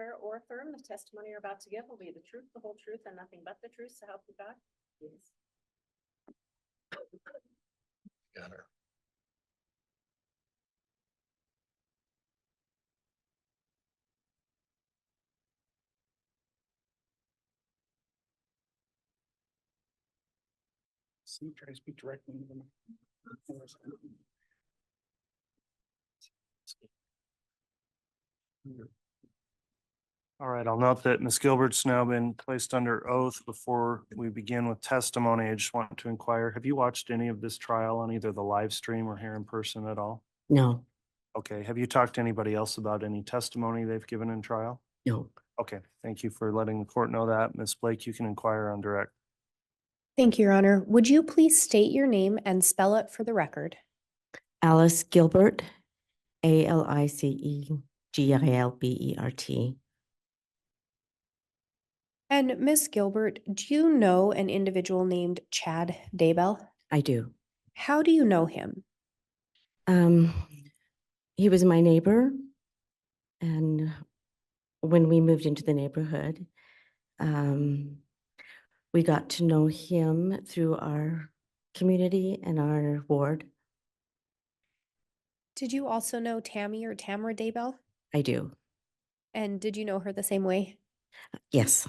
swear or affirm the testimony you're about to give will be the truth, the whole truth, and nothing but the truth, so help you God? Yes. Got her. See, try to speak directly into them. All right, I'll note that Ms. Gilbert's now been placed under oath. Before we begin with testimony, I just want to inquire, have you watched any of this trial on either the live stream or here in person at all? No, Okay, have you talked to anybody else about any testimony they've given in trial? no. Okay, thank you for letting the court know that. Ms. Blake, you can inquire on direct. Thank you, Your Honor. Would you please state your name and spell it for the record? Alice Gilbert, AliceGilbert. And Miss Gilbert, do you know an individual named Chad Daybell? I do. How do you know him? He was my neighbor, and when we moved into the neighborhood, we got to know him through our community and our ward. Did you also know Tammy or Tamara Daybell? I do. And did you know her the same way? Yes,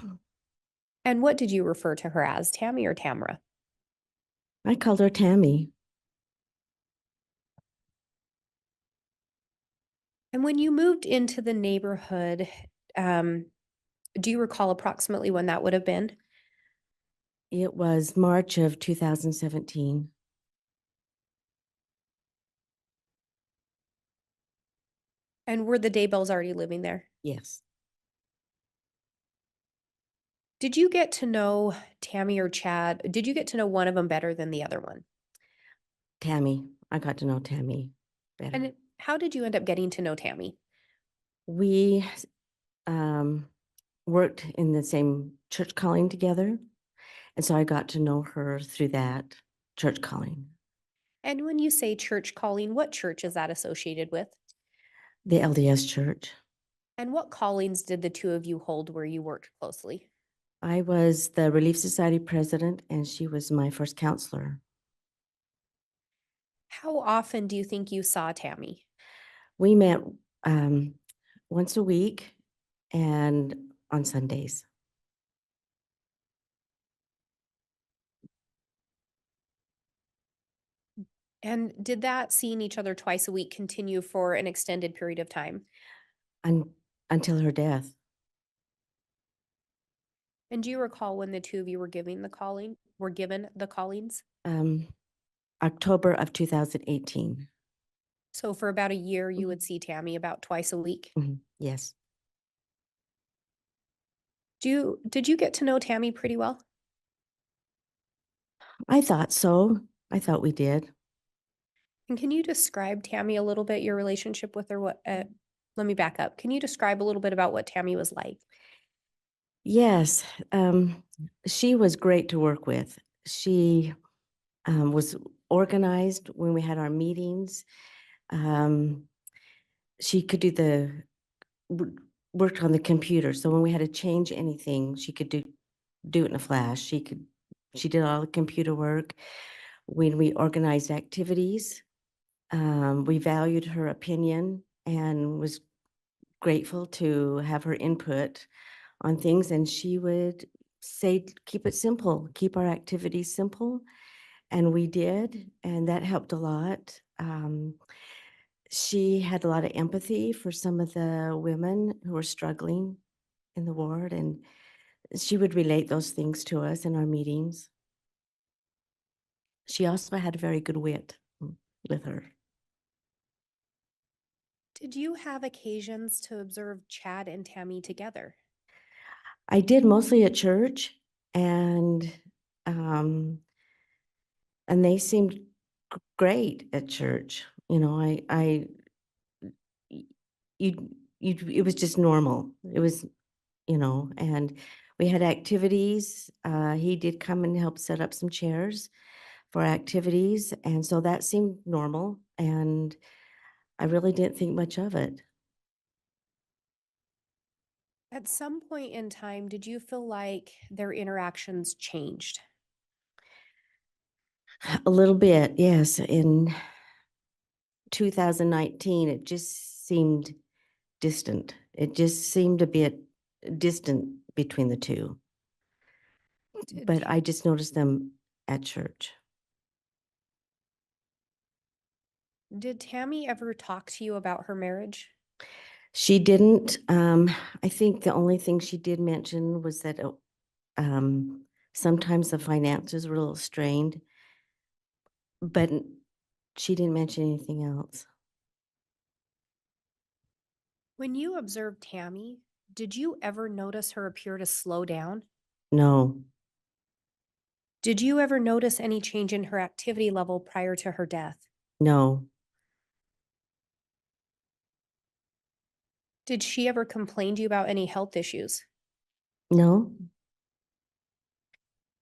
And what did you refer to her as, Tammy or Tamara? I called her Tammy. And when you moved into the neighborhood, do you recall approximately when that would have been? It was March of 2017. And were the Daybells already living there? Yes, Did you get to know Tammy or Chad? Did you get to know one of them better than the other one? Tammy. I got to know Tammy better. And how did you end up getting to know Tammy? We worked in the same church calling together. And so I got to know her through that church calling, And when you say church calling, what church is that associated with? the LDS church. And what callings did the two of you hold where you worked closely? I was the Relief Society president and she was my first counselor. How often do you think you saw Tammy? We met once a week and on Sundays. And did that seeing each other twice a week continue for an extended period of time? Until her death. And do you recall when the two of you were given the callings? October of 2018. So for about a year, you Mhm. would see Tammy about twice a week. Yes. Did you get to know Tammy pretty well? I thought so. I thought we did. And can you describe Tammy a little bit, your relationship with her? Let me back up. Can you describe a little bit about what Tammy was like? Yes, she was great to work with. She was organized when we had our meetings. She could worked on the computer. So when we had to change anything, she could do it in a flash. She did all the computer work. When we organized activities, we valued her opinion and was grateful to have her input on things. And she would say, keep it simple, keep our activities simple. And we did, and that helped a lot. She had a lot of empathy for some of the women who were struggling in the ward, and she would relate those things to us in our meetings. She also had a very good wit with her. Did you have occasions to observe Chad and Tammy together? I did mostly at church, and they seemed great at church. You know, it was just normal. It was, you know, and we had activities. He did come and help set up some chairs for activities. And so that seemed normal. And I really didn't think much of it. At some point in time, did you feel like their interactions changed? A little bit, yes. In 2019, it just seemed distant. It just seemed a bit distant between the two. But I just noticed them at church. Did Tammy ever talk to you about her marriage? She didn't. I think the only thing she did mention was that sometimes the finances were a little strained, but she didn't mention anything else. When you observed Tammy, did you ever notice her appear to slow down? No, Did you ever notice any change in her activity level prior to her death? no, Did she ever complain to you about any health issues? no,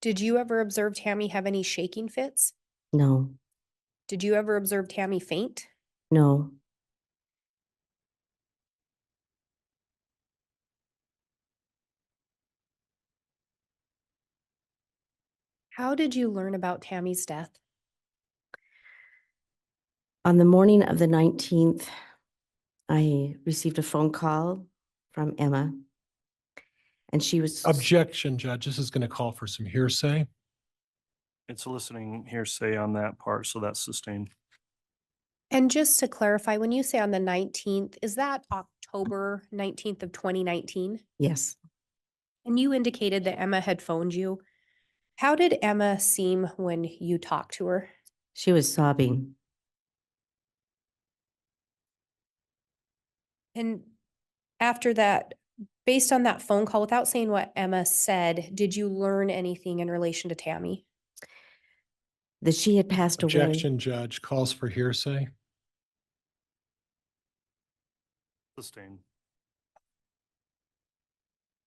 Did you ever observe Tammy have any shaking fits? no, Did you ever observe Tammy faint? no. How did you learn about Tammy's death? On the morning of the 19th, I received a phone call from Emma, and she was Objection, Judge. This is going to call for some hearsay. It's eliciting hearsay on that part, so that's sustained. And just to clarify, when you say on the 19th, is that October 19th of 2019? Yes, And you indicated that Emma had phoned you. How did Emma seem when you talked to her? she was sobbing. And after that, based on that phone call, without saying what Emma said, did you learn anything in relation to Tammy? That she had passed away. Objection, Judge. Calls for hearsay. Sustained.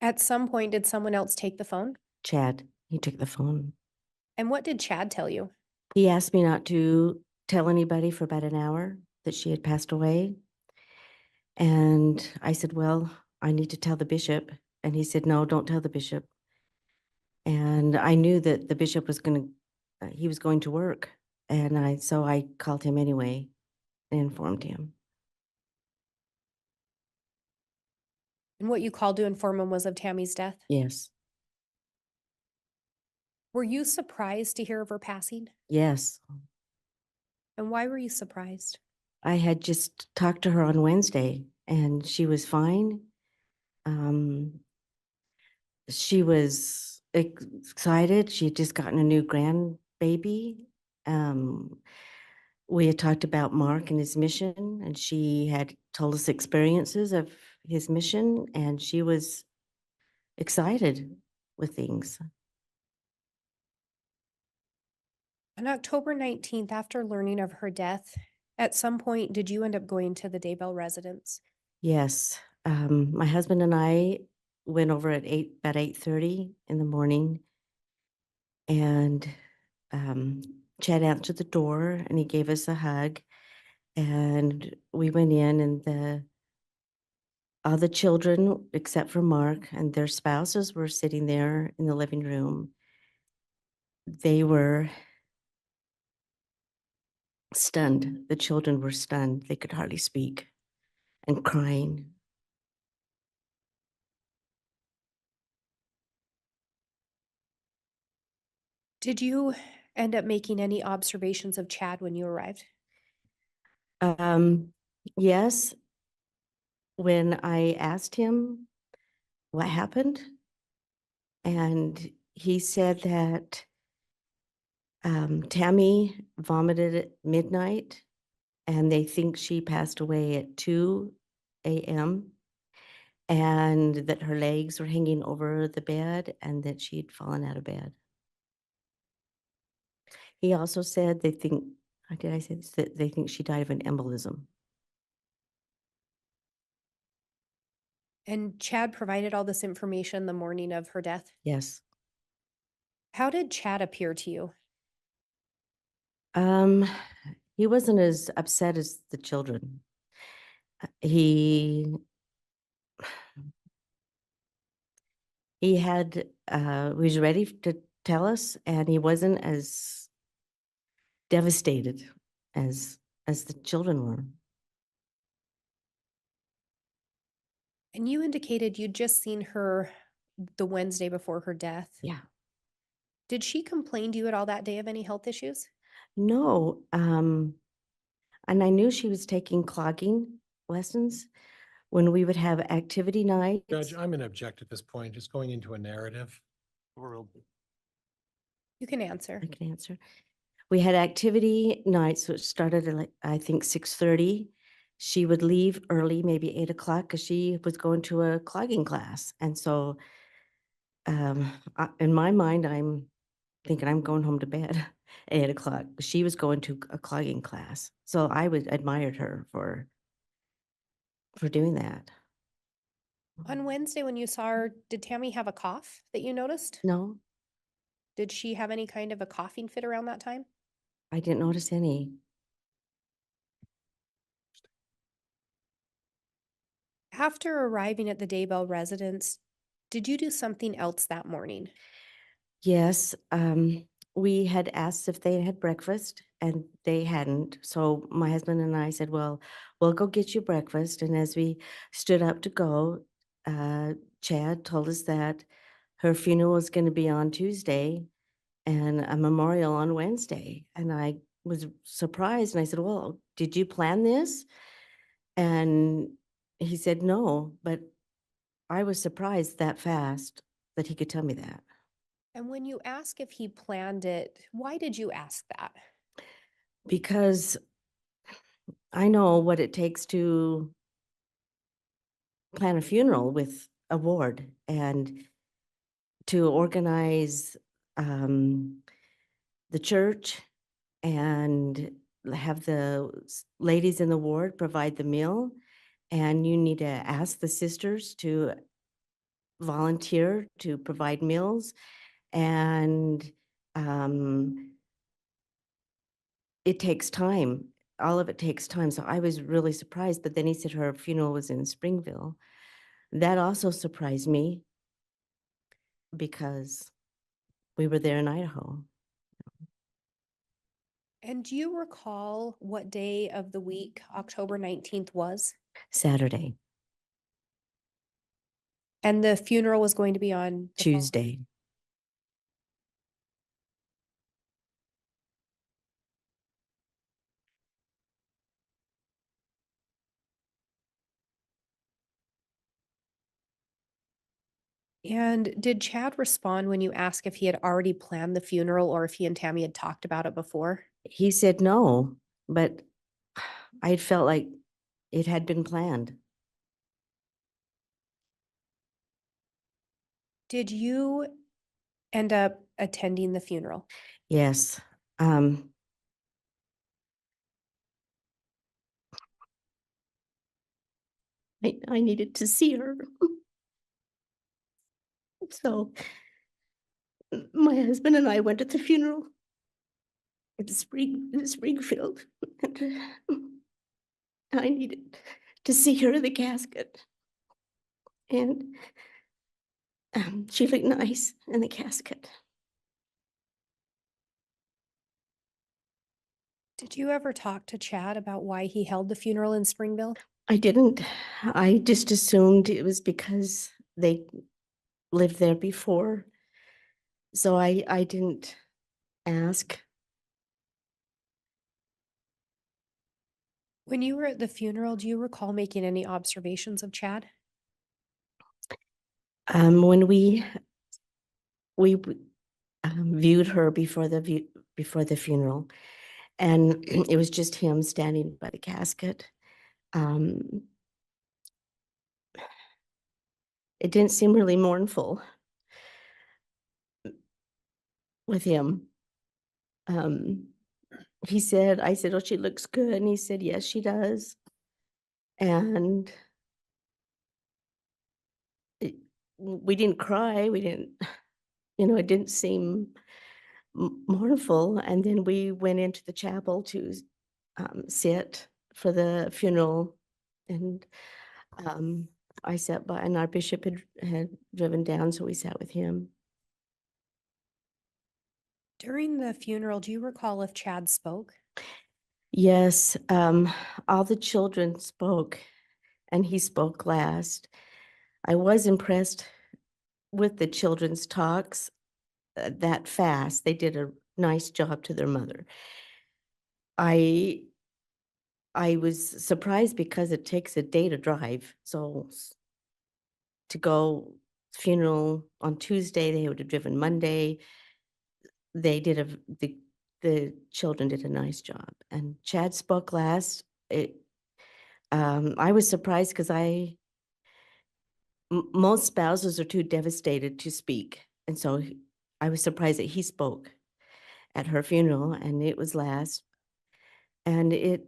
At some point, did someone else take the phone? Chad, he took the phone. And what did Chad tell you? He asked me not to tell anybody for about an hour that she had passed away. And I said, well, I need to tell the bishop. And he said, no, don't tell the bishop. And I knew that the bishop was he was going to work. And so I called him anyway and informed him. And what you called to inform him was of Tammy's death? Yes, Were you surprised to hear of her passing? yes. And why were you surprised? I had just talked to her on Wednesday and she was fine. She was excited. She had just gotten a new grandbaby. We had talked about Mark and his mission, and she had told us experiences of his mission, and she was excited with things. On October 19th, after learning of her death, at some point, did you end up going to the Daybell residence? Yes, my husband and I went over at about 8:30 in the morning, and Chad answered the door, and he gave us a hug, and we went in, and all the children, except for Mark and their spouses, were sitting there in the living room. They were stunned. The children were stunned. They could hardly speak and crying. Did you end up making any observations of Chad when you arrived? Yes, when I asked him what happened, and he said that Tammy vomited at midnight, and they think she passed away at 2 a.m., and that her legs were hanging over the bed and that she'd fallen out of bed. He also said they think, did I say this, that they think she died of an embolism? And Chad provided all this information the morning of her death. Yes. How did Chad appear to you? He wasn't as upset as the children. He He had, was ready to tell us, and he wasn't as devastated as the children were. And you indicated you'd just seen her the Wednesday before her death. Yeah. Did she complain to you at all that day of any health issues? No, and I knew she was taking clogging lessons when we would have activity nights. Judge, I'm going to object at this point, just going into a narrative. You can answer. I can answer. We had activity nights, which started at like, I think 6:30. She would leave early, maybe 8 o'clock, because she was going to a clogging class. And so in my mind, I'm thinking I'm going home to bed at 8 o'clock. She was going to a clogging class. So I admired her for doing that. On Wednesday, when you saw her, did Tammy have a cough that you noticed? No, Did she have any kind of a coughing fit around that time? I didn't notice any. After arriving at the Daybell residence, did you do something else that morning? Yes, we had asked if they had breakfast and they hadn't. So my husband and I said, well, we'll go get you breakfast. And as we stood up to go, Chad told us that her funeral was going to be on Tuesday and a memorial on Wednesday. And I was surprised and I said, well, did you plan this? And he said, no, but I was surprised that fast that he could tell me that. And when you ask if he planned it, why did you ask that? Because I know what it takes to plan a funeral with a ward and to organize the church and have the ladies in the ward provide the meal. And you need to ask the sisters to volunteer to provide meals. And it takes time. All of it takes time. So I was really surprised. But then he said her funeral was in Springville. That also surprised me because we were there in Idaho. And do you recall what day of the week October 19th was? Saturday, And the funeral was going to be on the Tuesday. And did Chad respond when you asked if he had already planned the funeral or if he and Tammy had talked about it before? He said no, but I felt like it had been planned. Did you end up attending the funeral? Yes. I needed to see her. So my husband and I went to the funeral in Springfield. And I needed to see her in the casket. And she looked nice in the casket. Did you ever talk to Chad about why he held the funeral in Springville? I didn't. I just assumed it was because they lived there before. So I didn't ask. When you were at the funeral, do you recall making any observations of Chad? When we viewed her before the funeral, and it was just him standing by the casket. It didn't seem really mournful with him. I said, oh, she looks good. And he said, yes, she does. And we didn't cry. We didn't, it didn't seem mournful. And then we went into the chapel to sit for the funeral. And I sat by, and our bishop had driven down, so we sat with him. During the funeral, do you recall if Chad spoke? Yes, all the children spoke, and he spoke last. I was impressed with the children's talks that fast. They did a nice job to their mother. I was surprised because it takes a day to drive, so to go funeral on Tuesday, they would have driven Monday. They did the children did a nice job, and Chad spoke last. I was surprised because most spouses are too devastated to speak, and so I was surprised that he spoke at her funeral, and it was last, and it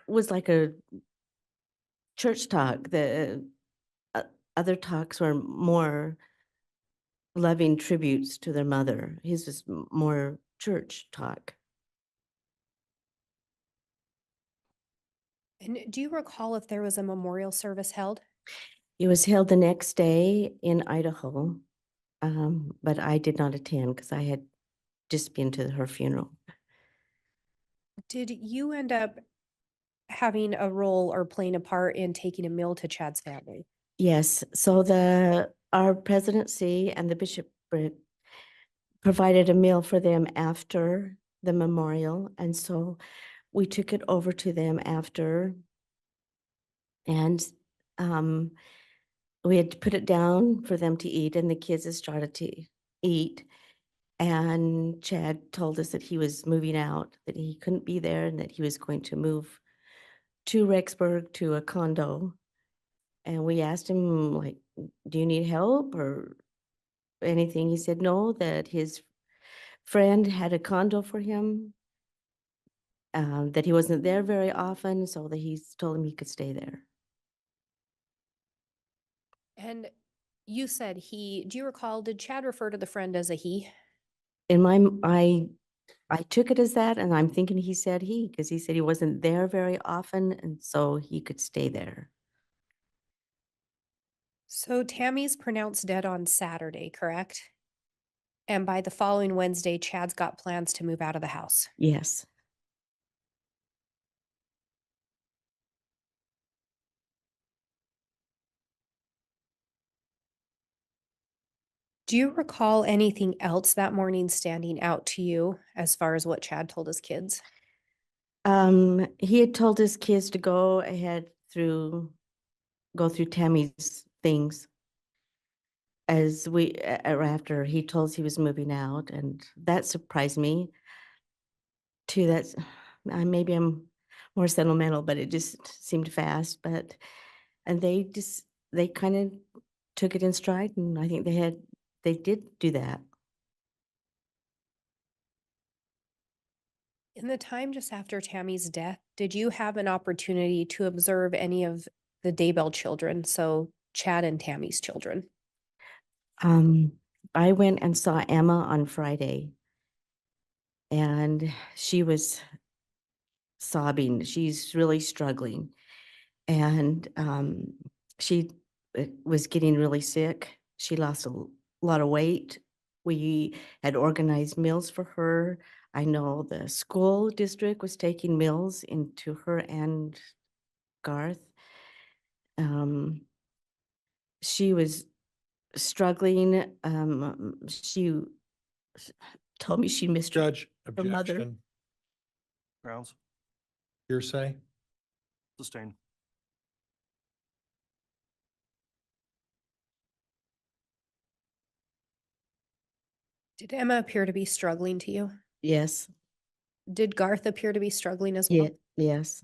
was like a church talk. The other talks were more loving tributes to their mother. His was more church talk. And do you recall if there was a memorial service held? It was held the next day in Idaho, but I did not attend because I had just been to her funeral. Did you end up having a role or playing a part in taking a meal to Chad's family? Yes, so our presidency and the bishopric provided a meal for them after the memorial, and so we took it over to them after, and we had to put it down for them to eat, and the kids had started to eat. And Chad told us that he was moving out, that he couldn't be there, and that he was going to move to Rexburg to a condo. And we asked him, like, do you need help or anything? He said no, that his friend had a condo for him, that he wasn't there very often, so that he told him he could stay there. And you said do you recall, did Chad refer to the friend as a he? In I took it as that, and I'm thinking he said because he said he wasn't there very often, and so he could stay there. So Tammy's pronounced dead on Saturday, correct? And by the following Wednesday, Chad's got plans to move out of the house. Yes. Do you recall anything else that morning standing out to you as far as what Chad told his kids? He had told his kids to go through Tammy's things as or after he told us he was moving out, and that surprised me too. That's maybe I'm more sentimental, but it just seemed fast. And they kind of took it in stride, and I think they did do that. In the time just after Tammy's death, did you have an opportunity to observe any of the Daybell children? So Chad and Tammy's children. I went and saw Emma on Friday, and she was sobbing. She's really struggling, and she was getting really sick. She lost a lot of weight. We had organized meals for her. I know the school district was taking meals into her and Garth. She was struggling. She told me she missed Judge, her mother. objection, Grounds, hearsay. sustained. Did Emma appear to be struggling to you? Yes, Did Garth appear to be struggling as yeah, well? yes.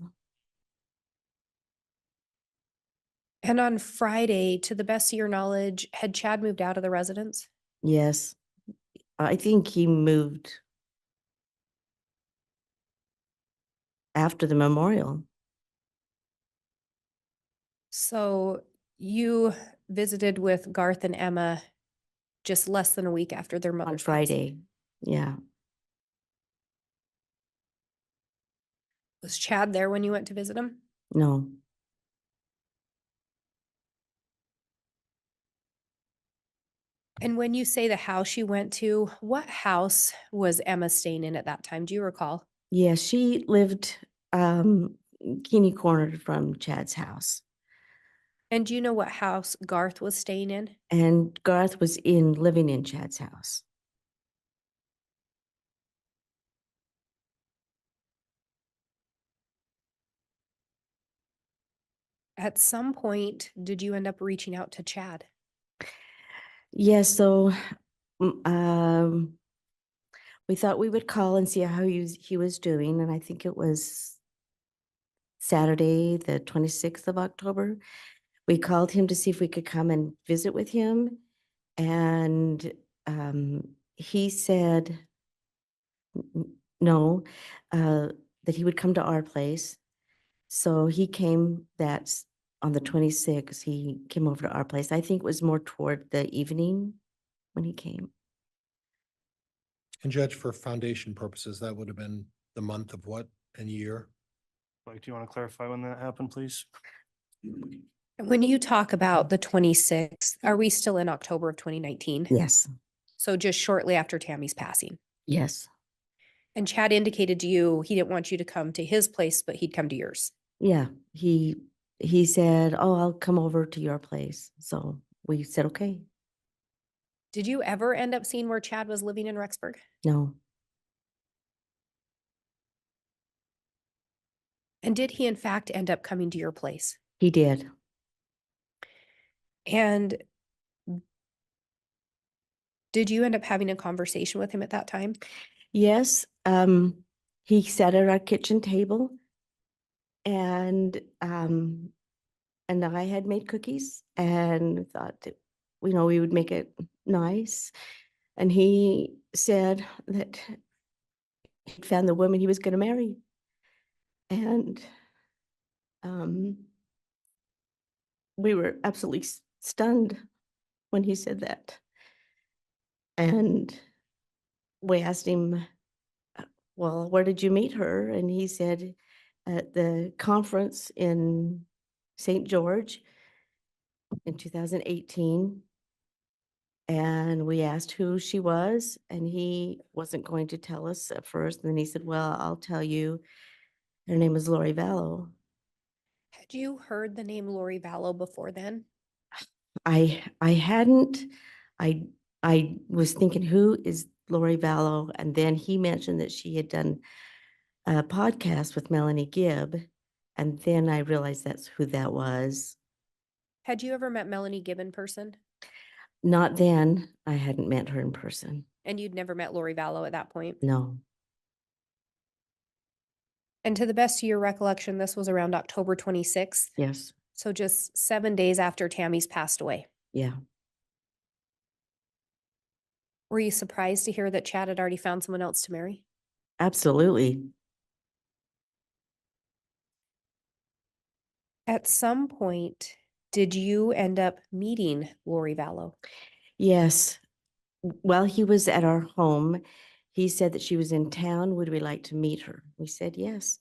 And on Friday, to the best of your knowledge, had Chad moved out of the residence? Yes. I think he moved after the memorial So you visited with Garth and Emma just less than a week after their on mother's passing. Friday. Yeah. Was Chad there when you went to visit him? No. And when you say the house you went to, what house was Emma staying in at that time? Do you recall? Yeah, she lived Keeney cornered from Chad's house. And do you know what house Garth was staying in? And Garth was living in Chad's house. At some point, did you end up reaching out to Chad? Yes, so we thought we would call and see how he was doing, and I think it was Saturday, the 26th of October. We called him to see if we could come and visit with him, and he said no, that he would come to our place. So he came on the 26th, he came over to our place. I think it was more toward the evening when he came. And Judge, for foundation purposes, that would have been the month of what and year? Like, do you want to clarify when that happened, please? When you talk about the 26th, are we still in October of 2019? Yes, So just shortly after Tammy's passing. yes. And Chad indicated to you he didn't want you to come to his place, but he'd come to yours. Yeah, he said, "Oh, I'll come over to your place." So we said, "Okay." Did you ever end up seeing where Chad was living in Rexburg? No, And did he in fact end up coming to your place? he did. And did you end up having a conversation with him at that time? Yes, he sat at our kitchen table, and I had made cookies and thought that, we would make it nice. And he said that he'd found the woman he was going to marry. And we were absolutely stunned when he said that. And we asked him, well, where did you meet her? And he said, at the conference in St. George in 2018. And we asked who she was, and he wasn't going to tell us at first. And then he said, well, I'll tell you. Her name is Lori Vallow. Had you heard the name Lori Vallow before then? I hadn't. I was thinking, who is Lori Vallow? And then he mentioned that she had done a podcast with Melanie Gibb. And then I realized that's who that was. Had you ever met Melanie Gibb in person? Not then. I hadn't met her in person. And you'd never met Lori Vallow at that point? No. And to the best of your recollection, this was around October 26th. Yes. So just 7 days after Tammy's passed away. Yeah. Were you surprised to hear that Chad had already found someone else to marry? Absolutely. At some point, did you end up meeting Lori Vallow? Yes. While he was at our home, he said that she was in town. Would we like to meet her? We said yes.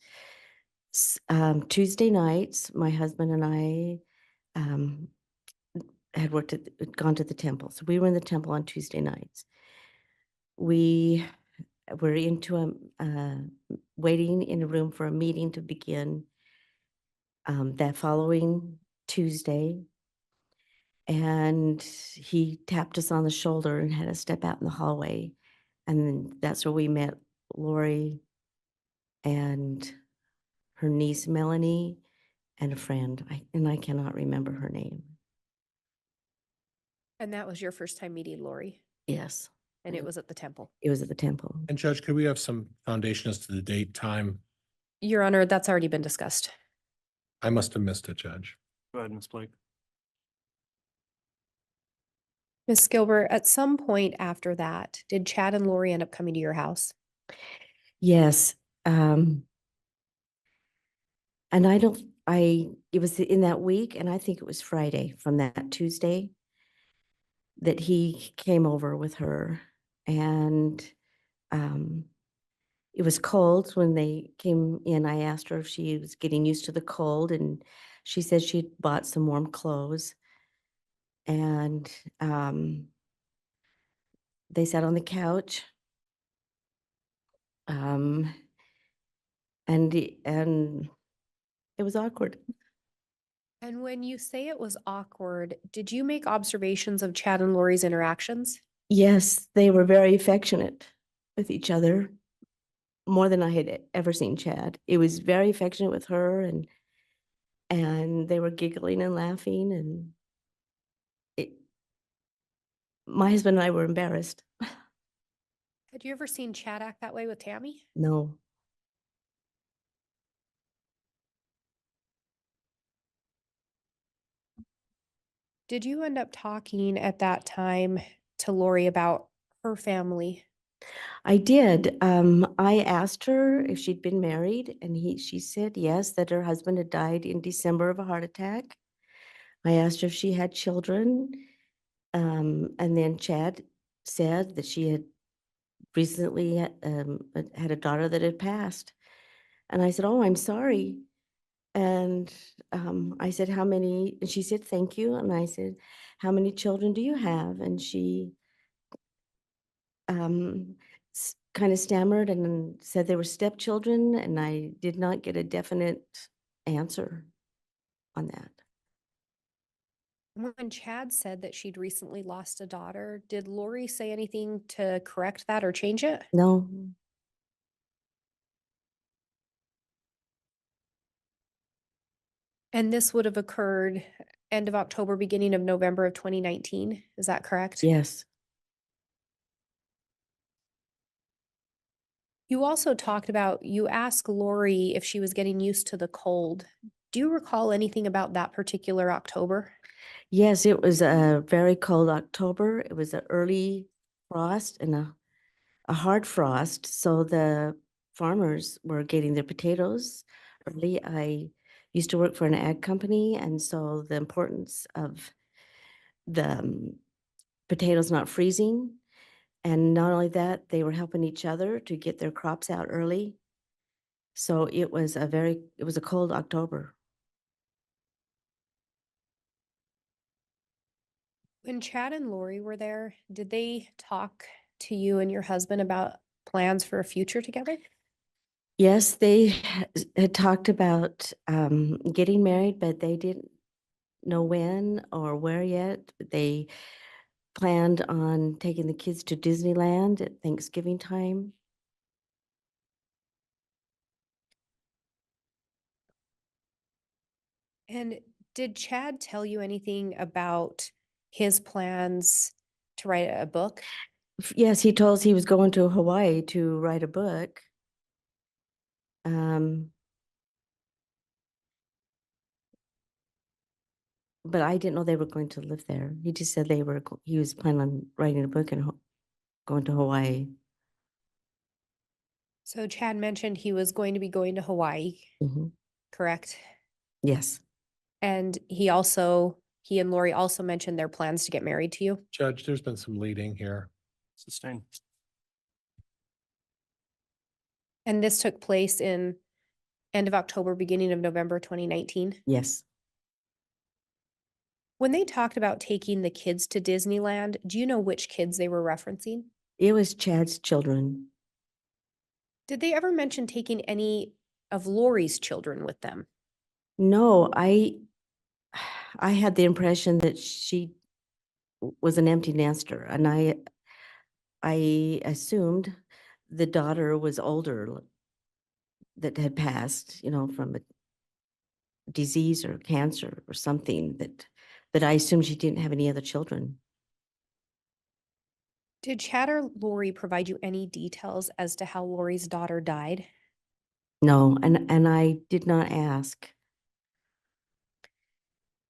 Tuesday nights, my husband and I had gone to the temple. So we were in the temple on Tuesday nights. We were waiting in a room for a meeting to begin that following Tuesday. And he tapped us on the shoulder and had us step out in the hallway. And then that's where we met Lori and her niece, Melanie, and a friend. I cannot remember her name. And that was your first time meeting Lori, Yes, and it was at the temple. it was at the temple. And Judge, could we have some foundation as to the date, time? Your Honor, that's already been discussed. I must have missed it, Judge. Go ahead, Ms. Blake. Ms. Gilbert, at some point after that, did Chad and Lori end up coming to your house? Yes. And it was in that week, and I think it was Friday from that Tuesday that he came over with her. And it was cold when they came in. I asked her if she was getting used to the cold, and she said she'd bought some warm clothes. And They sat on the couch. And it was awkward. And when you say it was awkward, did you make observations of Chad and Lori's interactions? Yes, they were very affectionate with each other, more than I had ever seen Chad. It was very affectionate with her, and they were giggling and laughing, and my husband and I were embarrassed. Had you ever seen Chad act that way with Tammy? No, Did you end up talking at that time to Lori about her family? I did. I asked her if she'd been married, and she said yes, that her husband had died in December of a heart attack. I asked her if she had children. And then Chad said that she had recently had a daughter that had passed. And I said, "Oh, I'm sorry." And I said, "How many?" And she said, "Thank you." And I said, "How many children do you have?" And she kind of stammered and then said they were stepchildren, and I did not get a definite answer on that. When Chad said that she'd recently lost a daughter, did Lori say anything to correct that or change it? No, And this would have occurred end of October, beginning of November of 2019. Is that correct? yes. You also talked about, you asked Lori if she was getting used to the cold. Do you recall anything about that particular October? Yes, it was a very cold October. It was an early frost and a hard frost. So the farmers were getting their potatoes early. I used to work for an ag company, and so the importance of the potatoes not freezing. And not only that, they were helping each other to get their crops out early. So it was a cold October. When Chad and Lori were there, did they talk to you and your husband about plans for a future together? Yes, they had talked about getting married, but they didn't know when or where yet. They planned on taking the kids to Disneyland at Thanksgiving time. And did Chad tell you anything about his plans to write a book? Yes, he told us he was going to Hawaii to write a book. But I didn't know they were going to live there. He just said he was planning on writing a book and going to Hawaii. So Chad mentioned he was going to be going to Hawaii, Mhm. correct? Yes, And he and Lori also mentioned their plans to get married to you. Judge, there's been some leading here. Sustained. And this took place in end of October, beginning of November 2019. yes. When they talked about taking the kids to Disneyland, do you know which kids they were referencing? It was Chad's children. Did they ever mention taking any of Lori's children with them? No, I had the impression that she was an empty nester, and I assumed the daughter was older that had passed, from a disease or cancer or something that I assumed she didn't have any other children. Did Chad or Lori provide you any details as to how Lori's daughter died? No, and I did not ask.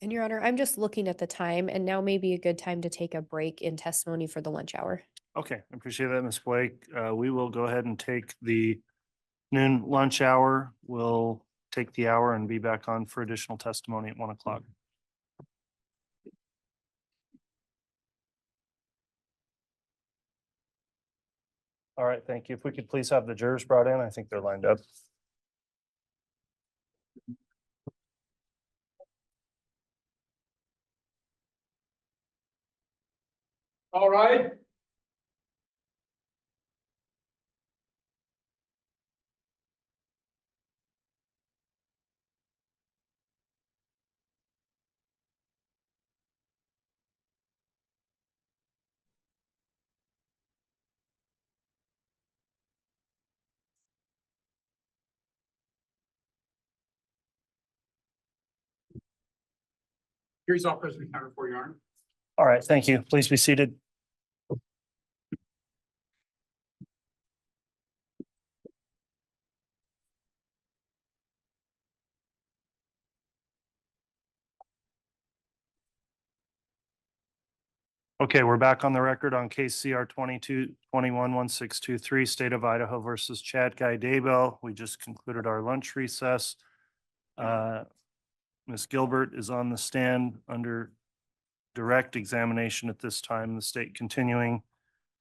And Your Honor, I'm just looking at the time, and now may be a good time to take a break in testimony for the lunch hour. Okay, I appreciate that, Ms. Blake. We will go ahead and take the noon lunch hour. We'll take the hour and be back on for additional testimony at 1 o'clock. All right, thank you. If we could please have the jurors brought in, I think they're lined up. All right. Here's all President Counter for your honor. All right, thank you. Please be seated. Okay, we're back on the record on case CR 22-21-1623, State of Idaho versus Chad Daybell. We just concluded our lunch recess. Ms. Gilbert is on the stand under direct examination at this time, the state continuing.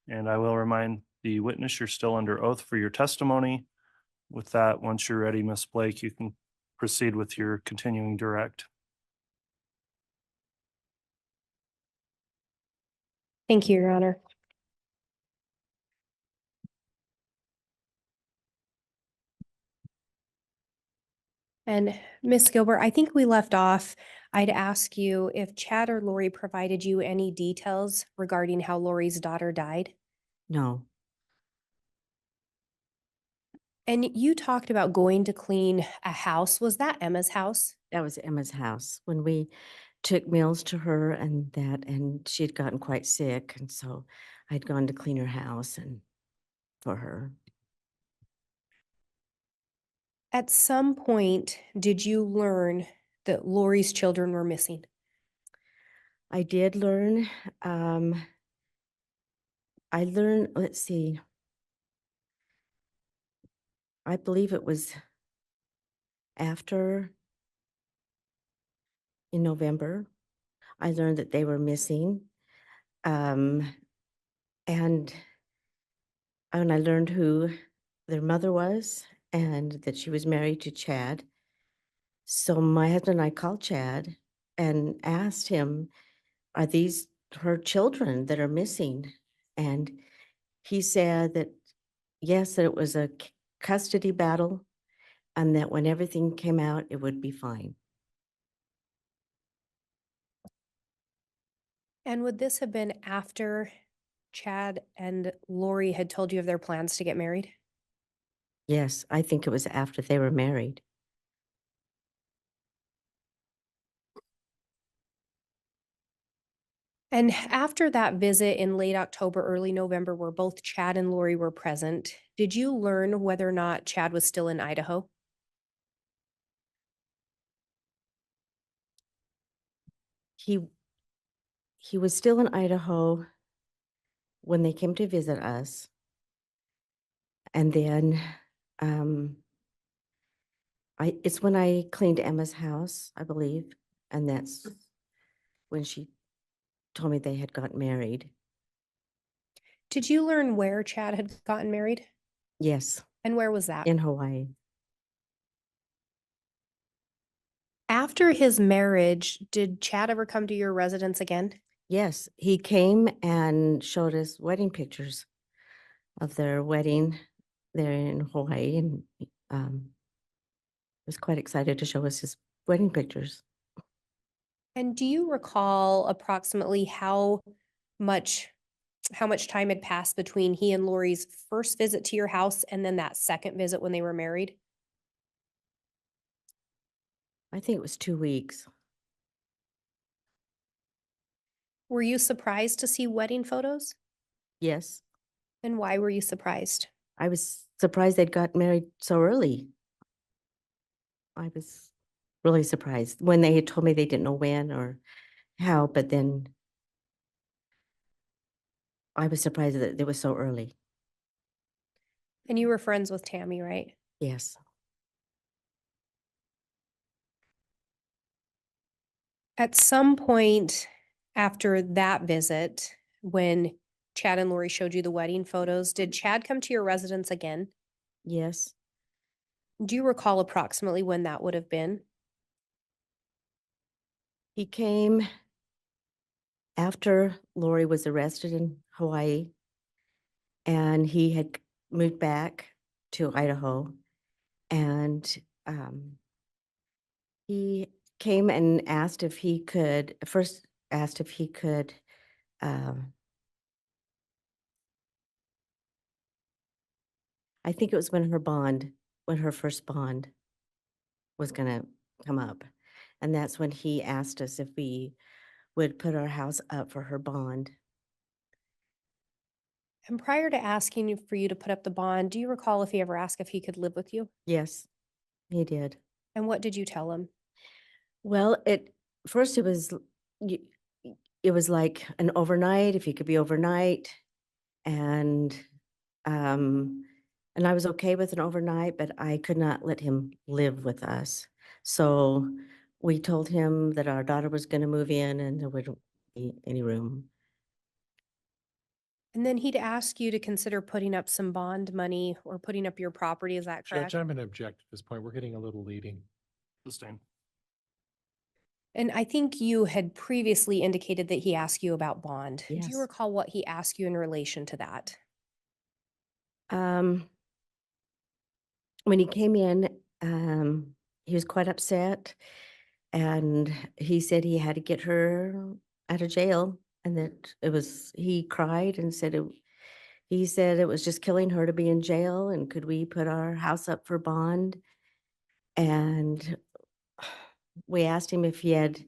And I will remind the witness, you're still under oath for your testimony. With that, once you're ready, Ms. Blake, you can proceed with your continuing direct. Thank you, Your Honor. And Ms. Gilbert, I think we left off, I'd ask you if Chad or Lori provided you any details regarding how Lori's daughter died. No, And you talked about going to clean a house. Was that Emma's house? that was Emma's house when we took meals to her and that, and she had gotten quite sick. And so I'd gone to clean her house and for her. At some point, did you learn that Lori's children were missing? I did learn, I learned, let's see. I believe it was after in November, I learned that they were missing. And I learned who their mother was and that she was married to Chad. So my husband and I called Chad and asked him, are these her children that are missing? And he said that, yes, that it was a custody battle and that when everything came out, it would be fine. And would this have been after Chad and Lori had told you of their plans to get married? Yes, I think it was after they were married. And after that visit in late October, early November, where both Chad and Lori were present, did you learn whether or not Chad was still in Idaho? He was still in Idaho when they came to visit us. And then it's when I cleaned Emma's house, I believe, and that's when she told me they had gotten married. Did you learn where Chad had gotten married? Yes, And where was that? in Hawaii. After his marriage, did Chad ever come to your residence again? Yes, he came and showed us wedding pictures of their wedding there in Hawaii, and was quite excited to show us his wedding pictures. And do you recall approximately how much time had passed between he and Lori's first visit to your house and then that second visit when they were married? I think it was 2 weeks. Were you surprised to see wedding photos? Yes, And why were you surprised? I was surprised they'd got married so early. I was really surprised when they had told me they didn't know when or how, but then I was surprised that it was so early. And you were friends with Tammy, right? Yes, At some point after that visit, when Chad and Lori showed you the wedding photos, did Chad come to your residence again? yes. Do you recall approximately when that would have been? He came after Lori was arrested in Hawaii, and he had moved back to Idaho, and he came and asked if he could, first asked if he could I think it was when her first bond was gonna come up. And that's when he asked us if we would put our house up for her bond. And prior to asking for you to put up the bond, do you recall if he ever asked if he could live with you? Yes, he did. And what did you tell him? Well, first y- it was like an overnight, if he could be overnight. And, and I was okay with an overnight, but I could not let him live with us. So we told him that our daughter was going to move in and there wouldn't be any room. And then he'd ask you to consider putting up some bond money or putting up your property. Is that correct? Judge, I'm going to object at this point. We're getting a little leading. Sustain. And I think you had previously indicated that he asked you about bond. Do Yes. you recall what he asked you in relation to that? When he came in, he was quite upset and he said he had to get her out of jail and that he cried and he said it was just killing her to be in jail and could we put our house up for bond? And we asked him if he had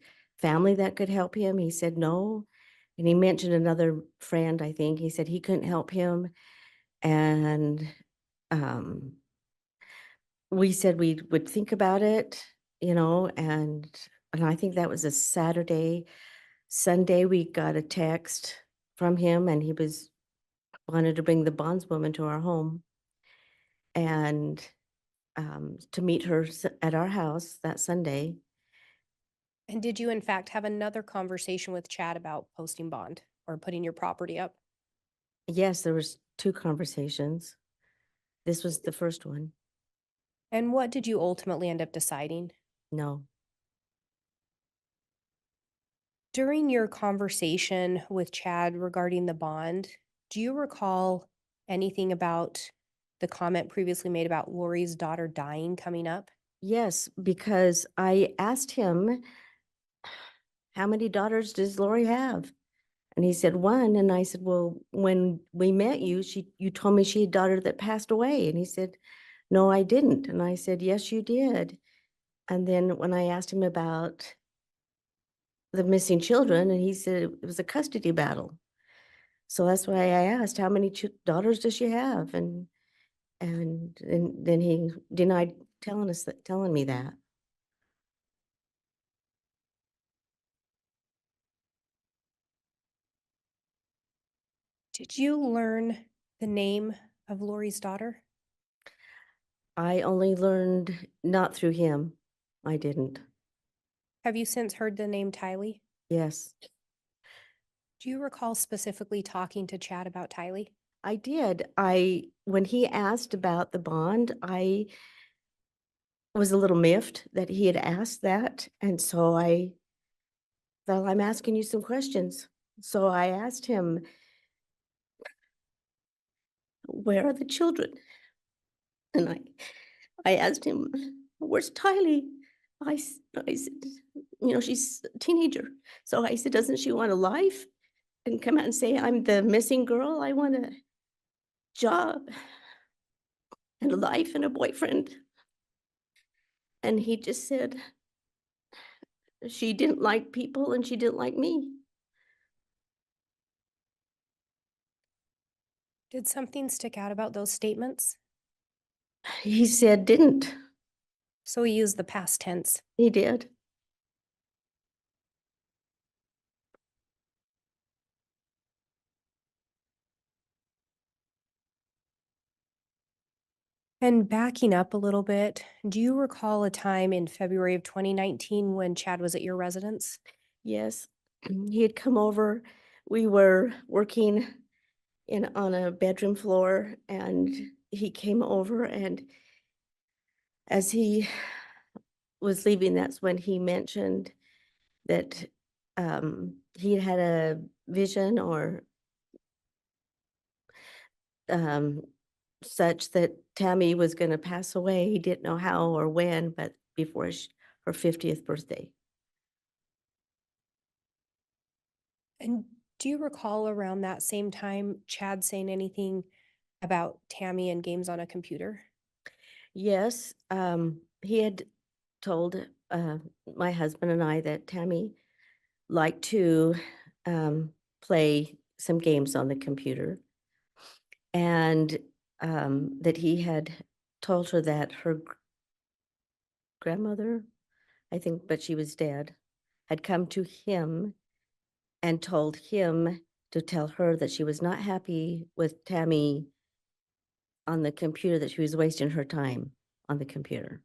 family that could help him. He said no. And he mentioned another friend, I think. He said he couldn't help him. And we said we would think about it, and I think that was a Saturday. Sunday, we got a text from him and he wanted to bring the bondswoman to our home and to meet her at our house that Sunday. And did you in fact have another conversation with Chad about posting bond or putting your property up? Yes, there was 2 conversations. This was the first one. And what did you ultimately end up deciding? No. During your conversation with Chad regarding the bond, do you recall anything about the comment previously made about Lori's daughter dying coming up? Yes, because I asked him, how many daughters does Lori have? And he said, 1. And I said, well, when we met you, you told me she had a daughter that passed away. And he said, no, I didn't. And I said, yes, you did. And then when I asked him about the missing children, and he said it was a custody battle. So that's why I asked, how many daughters does she have? And then he denied telling me that. Did you learn the name of Lori's daughter? I only learned not through him. I didn't. Have you since heard the name Tylee? Yes, Do you recall specifically talking to Chad about Tylee? I did. When he asked about the bond, I was a little miffed that he had asked that. And so I thought, I'm asking you some questions. So I asked him, where are the children? And I asked him, where's Tylee? I said, she's a teenager. So I said, doesn't she want a life? And come out and say, I'm the missing girl. I want a job and a life and a boyfriend. And he just said, she didn't like people and she didn't like me. Did something stick out about those statements? He said, didn't. So he used the past tense. He did. And backing up a little bit, do you recall a time in February of 2019 when Chad was at your residence? Yes. He had come over. We were working on a bedroom floor and he came over, and as he was leaving, that's when he mentioned that he had a vision or such that Tammy was going to pass away. He didn't know how or when, but before her 50th birthday. And do you recall around that same time Chad saying anything about Tammy and games on a computer? Yes, he had told my husband and I that Tammy liked to play some games on the computer. And that he had told her that her grandmother, I think, but she was dead, had come to him and told him to tell her that she was not happy with Tammy on the computer, that she was wasting her time on the computer.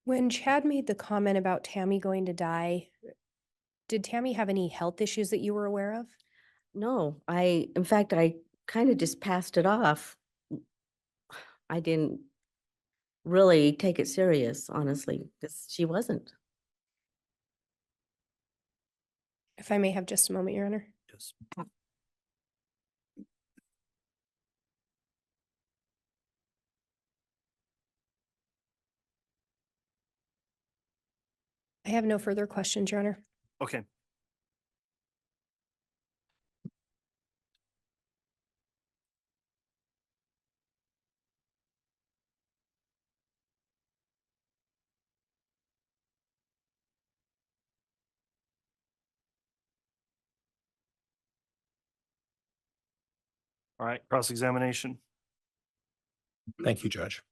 When Chad made the comment about Tammy going to die, did Tammy have any health issues that you were aware of? No, in fact, I kind of just passed it off. I didn't really take it serious, honestly, because she wasn't. If I may have just a moment, Your Honor. Yes. I have no further questions, Your Honor. Okay. All right, cross-examination. Thank you, Judge.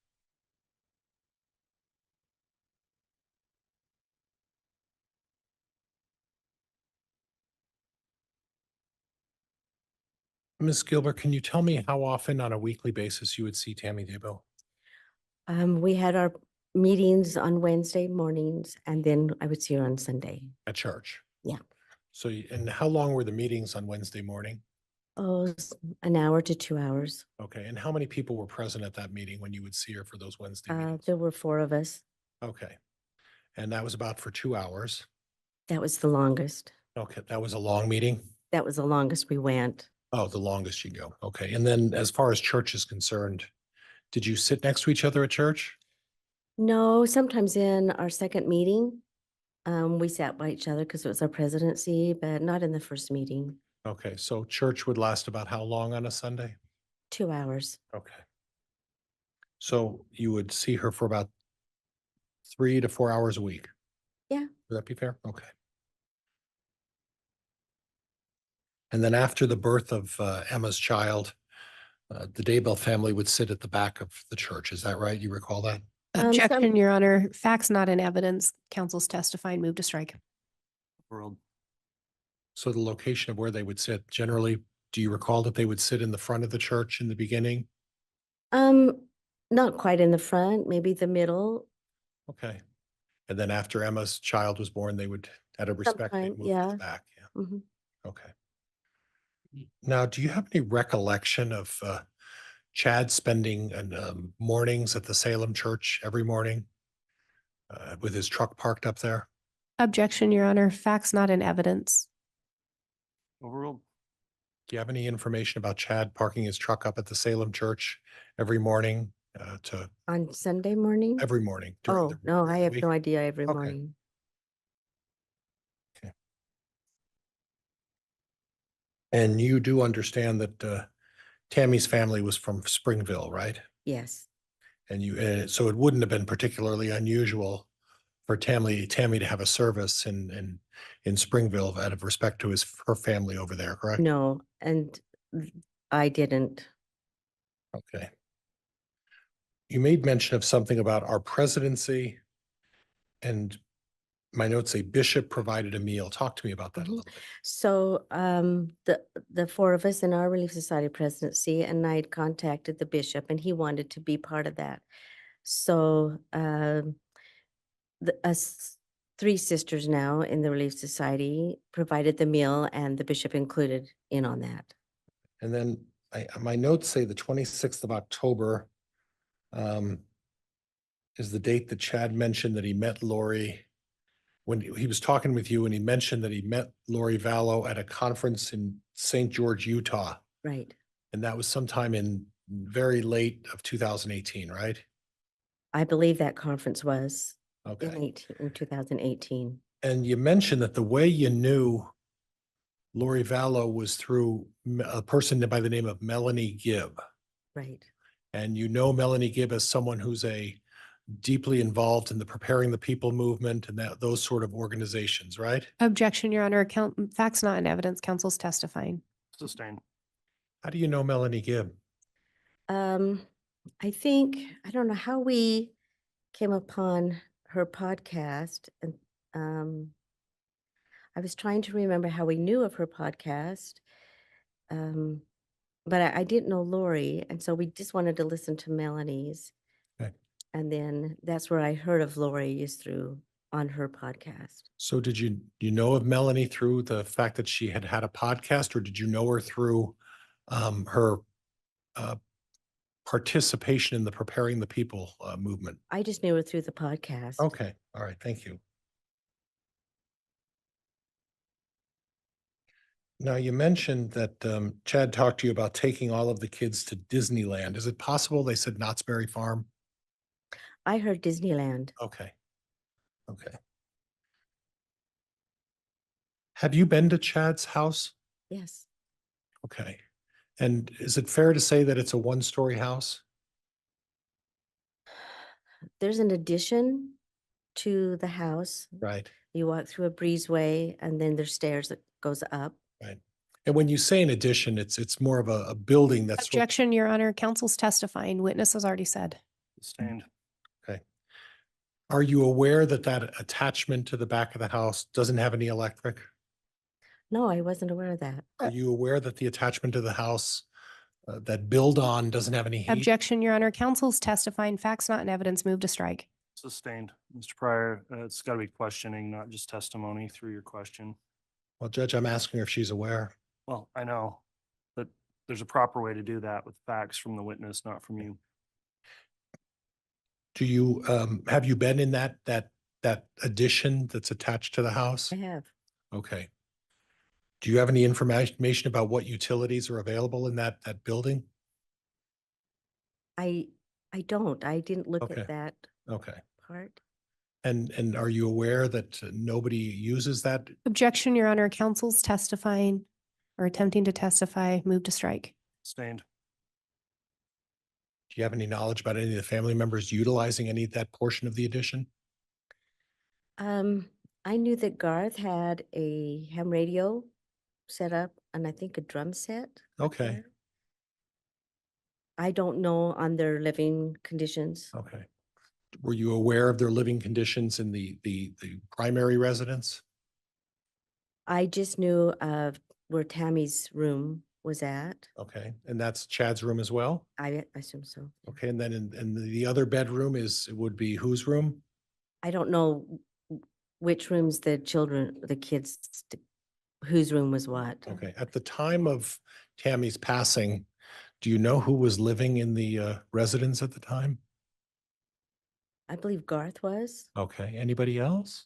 Ms. Gilbert, can you tell me how often on a weekly basis you would see Tammy Daybell? We had our meetings on Wednesday mornings, and then I would see her on Sunday. At church? Yeah. So, and how long were the meetings on Wednesday morning? Oh, an hour to 2 hours. Okay, and how many people were present at that meeting when you would see her for those Wednesday meetings? There were 4 of us. Okay, and that was about for 2 hours? That was the longest. Okay, that was a long meeting? That was the longest we went. Oh, the longest you go. Okay, and then as far as church is concerned, did you sit next to each other at church? No, sometimes in our second meeting, we sat by each other because it was our presidency, but not in the first meeting. Okay, so church would last about how long on a Sunday? 2 hours. Okay. So you would see her for about 3 to 4 hours a week? Yeah. Would that be fair? Okay. And then after the birth of Emma's child, the Daybell family would sit at the back of the church. Is that right? You recall that? Objection, Your Honor. Facts not in evidence. Counsel's testifying. Move to strike. World. So the location of where they would sit, generally, do you recall that they would sit in the front of the church in the beginning? Not quite in the front, maybe the middle. Okay. And then after Emma's child was born, they would, out of respect, they'd Sometime, move to yeah. the back. Yeah. Mhm. Okay. Now, do you have any recollection of Chad spending mornings at the Salem church every morning with his truck parked up there? Objection, Your Honor. Facts not in evidence. Overruled. Do you have any information about Chad parking his truck up at the Salem church every morning On Sunday morning? every morning? during Oh, the- no, during I the have week? no idea every Okay. morning. And you do understand that Tammy's family was from Springville, right? Yes. And so it wouldn't have been particularly unusual for Tammy to have a service in Springville out of respect to her family over there, correct? No, and I didn't. Okay. You made mention of something about our presidency, and my notes say Bishop provided a meal. Talk to me about that a Mhm. little bit. So the 4 of us in our Relief Society presidency, and I had contacted the bishop, and he wanted to be part of that. So us 3 sisters now in the Relief Society provided the meal, and the bishop included in on that. And then my notes say the 26th of October is the date that Chad mentioned that he met Lori when he was talking with you, and he mentioned that he met Lori Vallow at a conference in St. George, Utah. Right. And that was sometime in very late of 2018, right? I believe that conference was Okay. in 2018. And you mentioned that the way you knew Lori Vallow was through a person by the name of Melanie Gibb. Right. And you know Melanie Gibb as someone who's deeply involved in the Preparing the People movement and those sort of organizations, right? Objection, Your Honor. Facts not in evidence. Counsel's testifying. Sustained. How do you know Melanie Gibb? I think, I don't know how we came upon her podcast, and I was trying to remember how we knew of her podcast. But I didn't know Lori, and so we just wanted to listen to Melanie's. Okay. And then that's where I heard of Lori, is through on her podcast. So did you know of Melanie through the fact that she had a podcast, or did you know her through her participation in the Preparing the People movement? I just knew her through the podcast. Okay, all right, thank you. Now, you mentioned that Chad talked to you about taking all of the kids to Disneyland. Is it possible they said Knott's Berry Farm? I heard Disneyland. Okay, okay. Have you been to Chad's house? Yes. Okay. And is it fair to say that it's a one-story house? There's an addition to the house. Right, You walk through a breezeway, and then there's stairs that goes up. right. And when you say an addition, it's more of a building that's. Objection, Your Honor. Counsel's testifying. Witness has already said. Sustained. Okay. Are you aware that attachment to the back of the house doesn't have any electric? No, I wasn't aware of that. Are you aware that the attachment to the house that build on doesn't have any heat? Objection, Your Honor. Counsel's testifying. Facts not in evidence. Move to strike. Sustained. Mr. Pryor, it's got to be questioning, not just testimony through your question. Well, Judge, I'm asking her if she's aware. Well, I know, but there's a proper way to do that with facts from the witness, not from you. Do you, have you been in that addition that's attached to the house? I have. Okay. Do you have any information about what utilities are available in that building? I don't. I didn't look Okay. at that Okay. part. And are you aware that nobody uses that? Objection, Your Honor. Counsel's testifying or attempting to testify. Move to strike. Sustained. Do you have any knowledge about any of the family members utilizing any of that portion of the addition? I knew that Garth had a ham radio set up, and I think a drum set. up Okay, there. I don't know on their living conditions. okay. Were you aware of their living conditions in the primary residence? I just knew of where Tammy's room was at. Okay, and that's Chad's room as well? I assume so. Okay, and then in the other bedroom would be whose room? I don't know which rooms the kids, whose room was what. Okay, at the time of Tammy's passing, do you know who was living in the residence at the time? I believe Garth was. Okay, anybody else?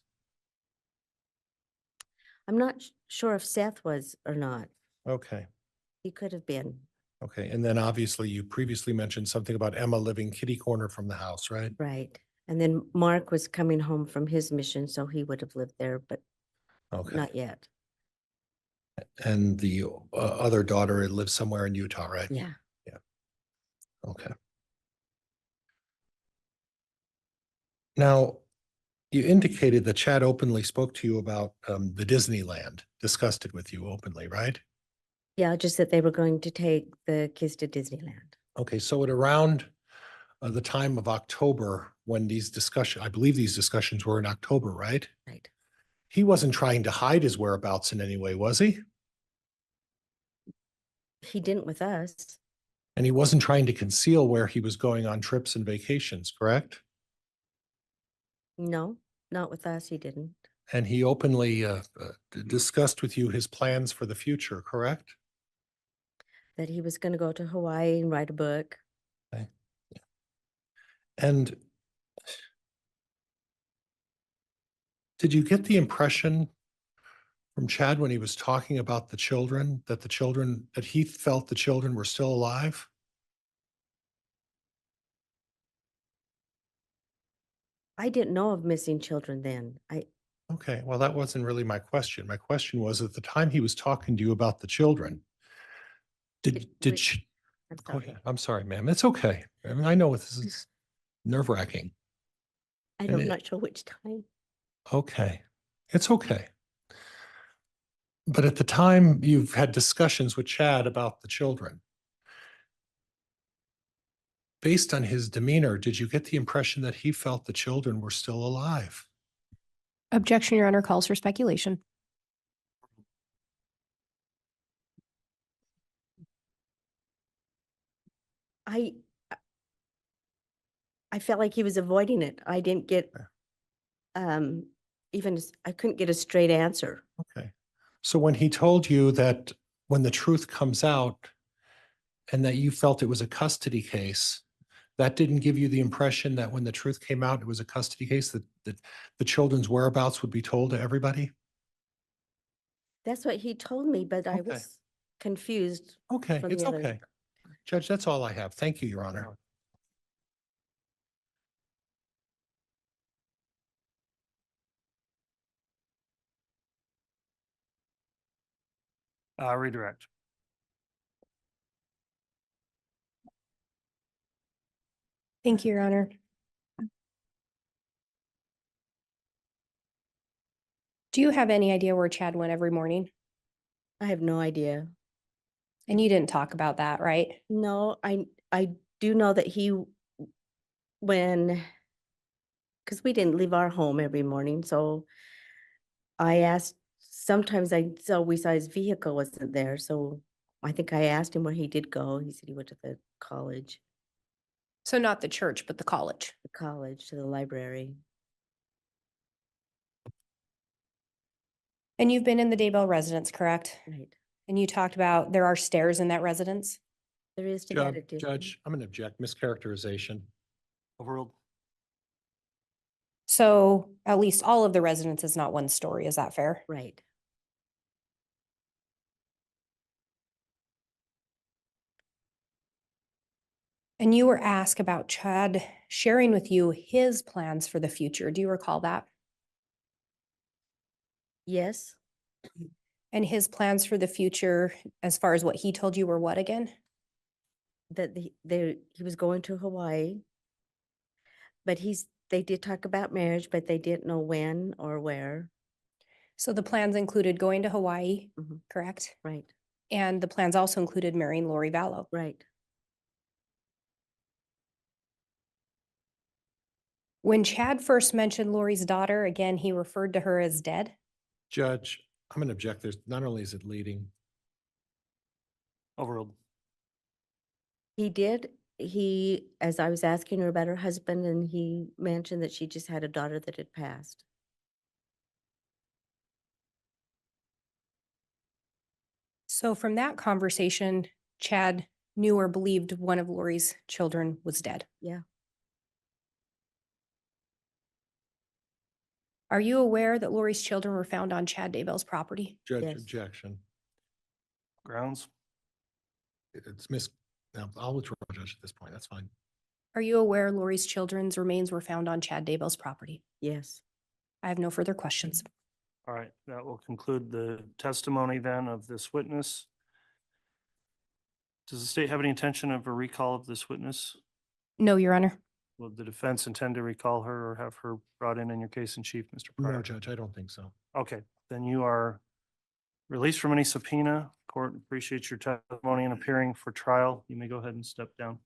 I'm not sure if Seth was or not. Okay, He could have been. okay, and then obviously you previously mentioned something about Emma living kitty corner from the house, right? Right. And then Mark was coming home from his mission, so he would have lived there, but Okay, not yet. and the other daughter lives somewhere in Utah, right? Yeah. Okay. Now, you indicated that Chad openly spoke to you about the Disneyland, discussed it with you openly, right? Yeah, just that they were going to take the kids to Disneyland. Okay, so at around the time of October, when I believe these discussions were in October, right? Right. He wasn't trying to hide his whereabouts in any way, was he? He didn't with us. And he wasn't trying to conceal where he was going on trips and vacations, correct? No, not with us. He didn't. And he openly discussed with you his plans for the future, correct? That he was going to go to Hawaii and write a book. Okay. Yeah. And did you get the impression from Chad when he was talking about the children, that he felt the children were still alive? I didn't know of missing children then. Okay, well, that wasn't really my question. My question was, at the time he was talking to you about the children, Which- I'm Go sorry. ahead. I'm sorry, ma'am. It's okay. I mean, I know this is nerve wracking. And I'm it- not sure which time. Okay. It's okay. But at the time, you've had discussions with Chad about the children. Based on his demeanor, did you get the impression that he felt the children were still alive? Objection, Your Honor, calls for speculation. I I felt like he was avoiding it. I didn't get I couldn't get a straight answer. Okay. So when he told you that when the truth comes out and that you felt it was a custody case, that didn't give you the impression that when the truth came out, it was a custody case, that the children's whereabouts would be told to everybody? That's what he told me, but I Okay. was confused. Okay, from it's the other- okay. Judge, that's all I have. Thank you, Your Honor. Redirect. Thank you, Your Honor. Do you have any idea where Chad went every morning? I have no idea. And you didn't talk about that, right? No, I do know that because we didn't leave our home every morning, so I asked, sometimes we saw his vehicle wasn't there, so I think I asked him where he did go. He said he went to the college, So not the church, but the college. to the library. And you've been in the Daybell residence, correct? Right. And you talked about there are stairs in that residence? There is to that addition. Judge, I'm going to object. Mischaracterization. Overruled. So at least all of the residence is not one story. Is that fair? Right. And you were asked about Chad sharing with you his plans for the future. Do you recall that? Yes, And his plans for the future, as far as what he told you, were what again? that he was going to Hawaii. But they did talk about marriage, but they didn't know when or where. So the plans included going to Hawaii, Mhm. correct? Right, And the plans also included marrying Lori Vallow. right. When Chad first mentioned Lori's daughter, again, he referred to her as dead. Judge, I'm going to object. There's not only is it leading, Overruled. He did, as I was asking her about her husband, and he mentioned that she just had a daughter that had passed. So from that conversation, Chad knew or believed one of Lori's children was dead. Yeah. Are you aware that Lori's children were found on Chad Daybell's property? Judge, Yes. objection. Grounds. It's now, I'll withdraw, Judge, at this point. That's fine. Are you aware Lori's children's remains were found on Chad Daybell's property? Yes. I have no further questions. All right, that will conclude the testimony then of this witness. Does the state have any intention of a recall of this witness? No, Your Honor. Will the defense intend to recall her or have her brought in your case in chief, Mr. Pryor? No, Judge, I don't think so. Okay, then you are released from any subpoena. Court appreciates your testimony and appearing for trial. You may go ahead and step down.